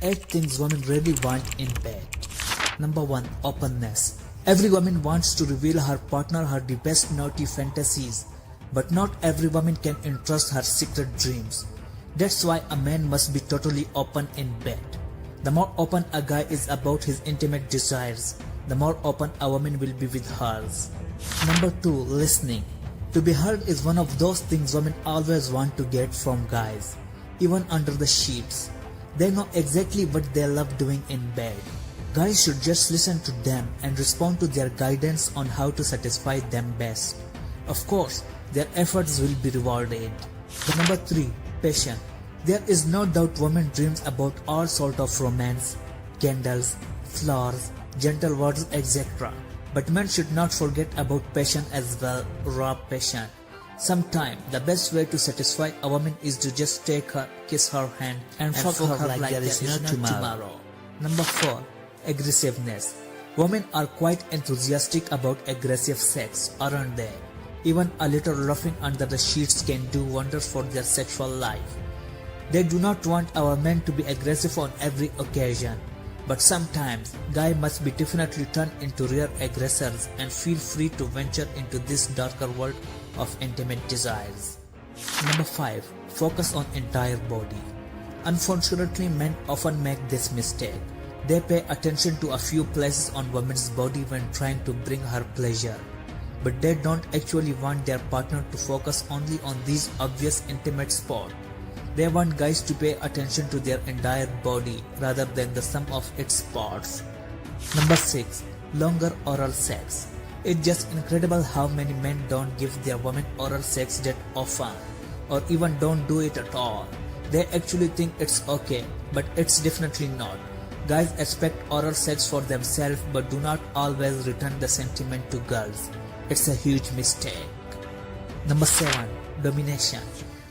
8 things women really want in bed. Number 1. Openness. Every woman wants to reveal her partner her deepest naughty fantasies, but not every woman can entrust her secret dreams. That's why a man must be totally open in bed. The more open a guy is about his intimate desires, the more open a woman will be with hers. Number 2. Listening. To be heard is one of those things women always want to get from guys, even under the sheets. They know exactly what they love doing in bed. Guys should just listen to them and respond to their guidance on how to satisfy them best. Of course, their efforts will be rewarded. Number 3. Passion. There is no doubt women dreams about all sort of romance, candles, flowers, gentle words, etc. But men should not forget about passion as well, raw passion. Sometimes the best way to satisfy a woman is to just take her, kiss her hand and fuck her like there is no tomorrow. Number 4. Aggressiveness. Women are quite enthusiastic about aggressive sex, aren't they? Even a little roughing under the sheets can do wonders for their sexual life. They do not want our men to be aggressive on every occasion, but sometimes guys must be definitely turned into real aggressors and feel free to venture into this darker world of intimate desires. Number 5. Focus on entire body. Unfortunately, men often make this mistake. They pay attention to a few places on women's body when trying to bring her pleasure, but they don't actually want their partner to focus only on these obvious intimate spots. They want guys to pay attention to their entire body rather than the sum of its parts. Number 6. Longer oral sex. It's just incredible how many men don't give their women oral sex that often, or even don't do it at all. They actually think it's okay, but it's definitely not. Guys expect oral sex for themselves but do not always return the sentiment to girls. It's a huge mistake. Number 7. Domination.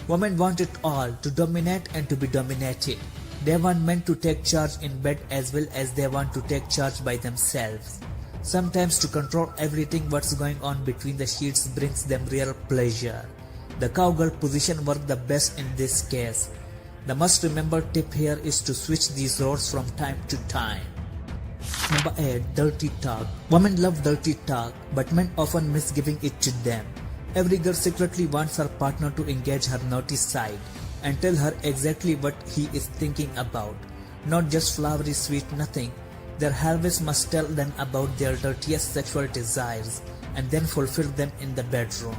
Women want it all, to dominate and to be dominated. They want men to take charge in bed as well as they want to take charge by themselves. Sometimes to control everything what's going on between the sheets brings them real pleasure. The cowgirl position works the best in this case. The must remember tip here is to switch these roles from time to time. Number 8. Dirty talk. Women love dirty talk, but men often miss giving it to them. Every girl secretly wants her partner to engage her naughty side and tell her exactly what he is thinking about. Not just flowery sweet nothing. Their always must tell them about their dirtiest sexual desires and then fulfill them in the bedroom.